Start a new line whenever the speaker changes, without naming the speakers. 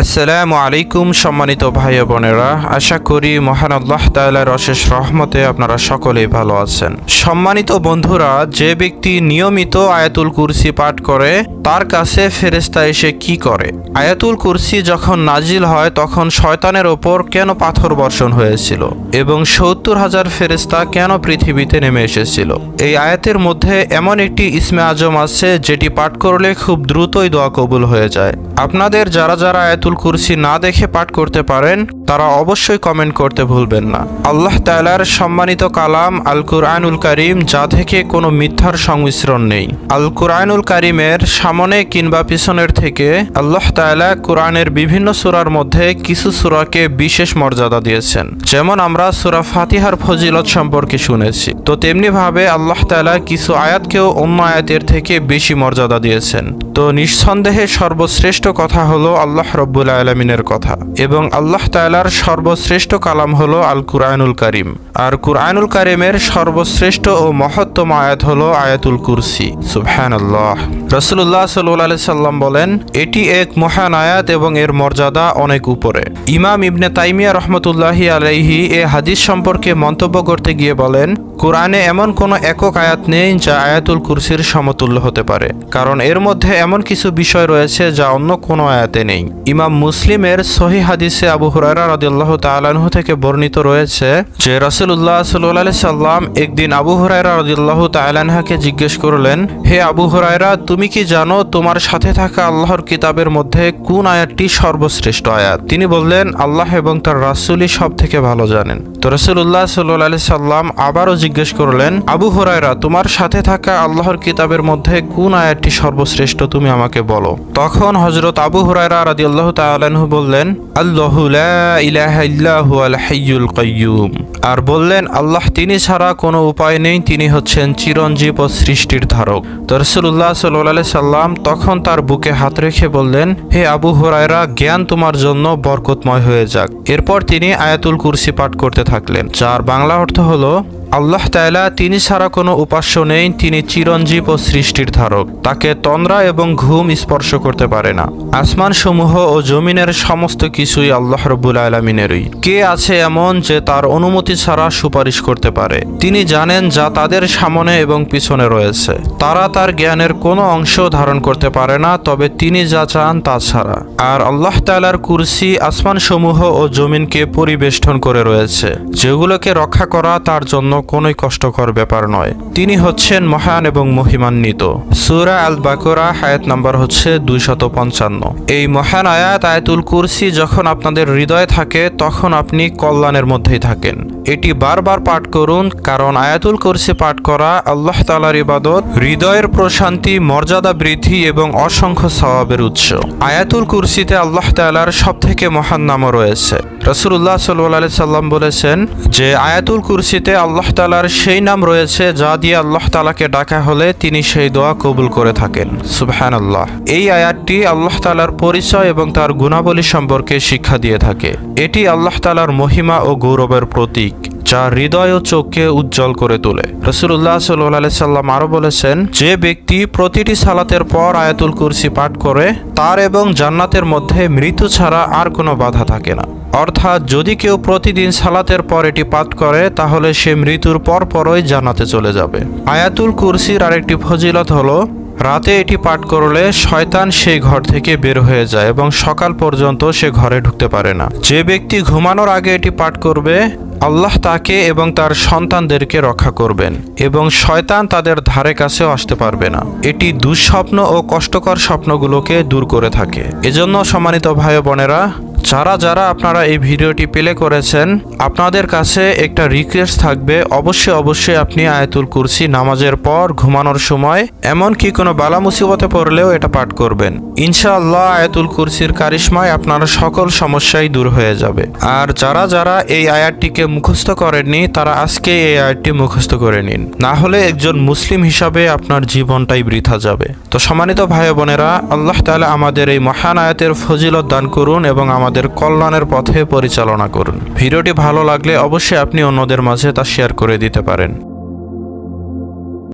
আসসালামু আলাইকুম সম্মানিত ভাই বোনেরা, আশা করি মহান আল্লাহ তাআলার অশেষ রহমতে আপনারা সকলেই ভালো আছেন। সম্মানিত বন্ধুরা, যে ব্যক্তি নিয়মিত আয়াতুল কুরসি পাঠ করে তার কাছে ফেরেশতা এসে কি করে? আয়াতুল কুরসি যখন নাজিল হয় তখন শয়তানের ওপর কেন পাথর বর্ষণ হয়েছিল এবং ৭০,০০০ ফেরেশতা কেন পৃথিবীতে নেমে এসেছিল? এই আয়াতের মধ্যে এমন একটি ইসমে আজম আছে যেটি পাঠ করলে খুব দ্রুতই দোয়া কবুল হয়ে যায়। আপনাদের যারা যারা আয়াতুল কুরসি না দেখে পাঠ করতে পারেন তারা অবশ্যই কমেন্ট করতে ভুলবেন না। আল্লাহ তাআলার সম্মানিত কালাম আল কুরআনুল কারীম, যা থেকে কোনো মিথ্যার সংমিশ্রণ নেই। আল কুরআনুল কারীমের সামনে কিংবা পিছনের থেকে আল্লাহ তাআলা কুরআনের বিভিন্ন সূরার মধ্যে কিছু সূরাকে বিশেষ মর্যাদা দিয়েছেন। যেমন আমরা সূরা ফাতিহার ফজিলত সম্পর্কে শুনেছি, তো তেমনি ভাবে আল্লাহ তাআলা কিছু আয়াতকেও অন্য আয়াতের থেকে বেশি মর্যাদা দিয়েছেন। তো নিঃসন্দেহে সর্বশ্রেষ্ঠ কথা হলো আল্লাহ রব্বুল আলামিনের কথা, এবং আল্লাহ তাআলার সর্বশ্রেষ্ঠ কালাম হলো আল কুরআনুল কারীম। আর কুরআনুল কারীমের সর্বশ্রেষ্ঠ ও মহত্তম আয়াত হলো আয়াতুল কুরসি। সুবহানাল্লাহ। রাসূলুল্লাহ সাল্লাল্লাহু আলাইহি সাল্লাম বলেন, এটি এক মহান আয়াত এবং এর মর্যাদা অনেক উপরে। ইমাম ইবনে তাইমিয়া রহমতুল্লাহি আলাইহি এ হাদিস সম্পর্কে মন্তব্য করতে গিয়ে বলেন, কোরআনে এমন কোনো একক আয়াত নেই যা আয়াতুল কুরসির সমতুল্য হতে পারে, কারণ এর মধ্যে এমন কিছু বিষয় রয়েছে যা অন্য কোনো আয়াতে নেই। ইমাম মুসলিমের সহিহ হাদিসে আবু হুরায়রা রাদিয়াল্লাহু তাআলা আনহু থেকে বর্ণিত রয়েছে যে রাসূলুল্লাহ সাল্লাল্লাহু আলাইহি সাল্লাম একদিন আবু হুরায়রা রাদিয়াল্লাহু তাআলা আনহুকে জিজ্ঞেস করলেন, হে আবু হুরায়রা, তুমি কি জানো তোমার সাথে থাকা আল্লাহর কিতাবের মধ্যে কোন আয়াতটি সর্বশ্রেষ্ঠ আয়াত? তিনি বললেন, আল্লাহ এবং তার রাসূলই সব থেকে ভালো জানেন। তো রাসূলুল্লাহ সাল্লাল্লাহু আলাইহি সাল্লাম আবারও জিজ্ঞেস করলেন, আবু হুরায়রা, তোমার সাথে থাকা আল্লাহর কিতাবের মধ্যে কোন আয়াতটি সর্বশ্রেষ্ঠ, তুমি আমাকে বলো। তখন হযরত আবু হুরায়রা রাদিয়াল্লাহু তাআলা আনহু বললেন, আল্লাহু লা ইলাহা ইল্লা হুয়াল হাইয়ুল কাইয়্যুম, আর বললেন, আল্লাহ তিনি ছাড়া কোনো উপায় নেই, তিনি হচ্ছেন চিরঞ্জীব ও সৃষ্টির ধারক। তো রাসূলুল্লাহ সাল্লাল্লাহু আলাইহি সাল্লাম তখন তার বুকে হাত রেখে বললেন, হে আবু হুরায়রা, জ্ঞান তোমার জন্য বরকতময় হয়ে যাক। এরপর তিনি আয়াতুল কুরসি পাঠ করতে থাকলেন, যার বাংলা অর্থ হলো, আল্লাহ তাআলা তিনি ছাড়া কোনো উপাস্য নেই, তিনি চিরঞ্জীব ও সৃষ্টির ধারক, তাকে তন্দ্রা এবং ঘুম স্পর্শ করতে পারে না। আসমান সমূহ ও জমিনের সমস্ত কিছুই আল্লাহ রব্বুল আলামিনেরই। কে আছে এমন যে তার অনুমতি ছাড়া সুপারিশ করতে পারে? তিনি জানেন যা তাদের সামনে এবং পিছনে রয়েছে। তারা তার জ্ঞানের কোনো অংশ ধারণ করতে পারে না, তবে তিনি যা চান তা ছাড়া। আর আল্লাহ তাআলার কুরসি আসমান সমূহ ও জমিনকে পরিবেষ্টন করে রয়েছে, যেগুলোকে রক্ষা করা তার জন্য কোনোই কষ্টকর ব্যাপার নয়। তিনি হচ্ছেন মহান এবং মহিমান্বিত। সূরা আল বাকরা আয়াত নাম্বার হচ্ছে 255। এই মহান আয়াত আয়াতুল কুরসি যখন আপনাদের হৃদয়ে থাকে তখন আপনি কল্যাণের মধ্যেই থাকেন। এটি বারবার পাঠ করুন, কারণ আয়াতুল কুরসি পাঠ করা আল্লাহ তাআলার ইবাদত, হৃদয়ের প্রশান্তি, মর্যাদা বৃদ্ধি এবং অসংখ্য সওয়াবের উৎস। আয়াতুল কুরসিতে আল্লাহ তাআলার সবথেকে মহান নামও রয়েছে। রাসূলুল্লাহ সাল্লাল্লাহু আলাইহি সাল্লাম বলেছেন যে আয়াতুল কুরসিতে আল্লাহ তাআলার সেই নাম রয়েছে যা দিয়ে আল্লাহ তাআলাকে ডাকা হলে তিনি সেই দোয়া কবুল করে থাকেন। সুবহানাল্লাহ। এই আয়াতটি আল্লাহ তাআলার পরিচয় এবং তার গুণাবলী সম্পর্কে শিক্ষা দিয়ে থাকে। এটি আল্লাহ তাআলার মহিমা ও গৌরবের প্রতীক, যা হৃদয় ও চোখকে উজ্জ্বল করে তোলে। রাসূলুল্লাহ সাল্লাল্লাহু আলাইহি সাল্লাম আরো বলেছেন, যে ব্যক্তি প্রতিটি সালাতের পর আয়াতুল কুরসি পাঠ করে তার এবং জান্নাতের মধ্যে মৃত্যু ছাড়া আর কোনো বাধা থাকে না। অর্থাৎ যদি কেউ প্রতিদিন সালাতের পর এটি পাঠ করে তাহলে সে মৃত্যুর পরপরই জান্নাতে চলে যাবে। আয়াতুল কুরসির আরেকটি ফজিলত হলো, রাতে এটি পাঠ করলে শয়তান সেই ঘর থেকে বের হয়ে যায় এবং সকাল পর্যন্ত সে ঘরে ঢুকতে পারে না। যে ব্যক্তি ঘুমানোর আগে এটি পাঠ করবে আল্লাহ তাকে এবং তার সন্তানদেরকে রক্ষা করবেন এবং শয়তান তাদের ধারে কাছেও আসতে পারবে না। এটি দুঃস্বপ্ন ও কষ্টকর স্বপ্নগুলোকে দূর করে থাকে। এজন্য সম্মানিত ভাই বোনেরা, যারা যারা আপনারা এই ভিডিওটি প্লে করেছেন, আপনাদের কাছে একটা রিকোয়েস্ট থাকবে, অবশ্যই আপনি আয়াতুল কুরসি নামাজের পর, ঘুমানোর সময়, এমনকি কোনো বালা মুসিবতে পড়লেও এটা পাঠ করবেন। ইনশাআল্লাহ আয়াতুল কুরসির কারিশমায় আপনার সকল সমস্যাই দূর হয়ে যাবে। আর যারা যারা এই আয়াতটিকে মুখস্থ করেননি তারা আজকে এই আয়াতটি মুখস্থ করে নিন, না হলে একজন মুসলিম হিসাবে আপনার জীবনটাই বৃথা যাবে। তো সম্মানিত ভাই বোনেরা, আল্লাহ তাআলা আমাদের এই মহান আয়াতের ফজিলত দান করুন এবং আমাদের কল্যাণের পথে পরিচালনা করুন। ভিডিওটি ভালো লাগলে অবশ্যই আপনি অন্যদের মাঝে তা শেয়ার করে দিতে পারেন।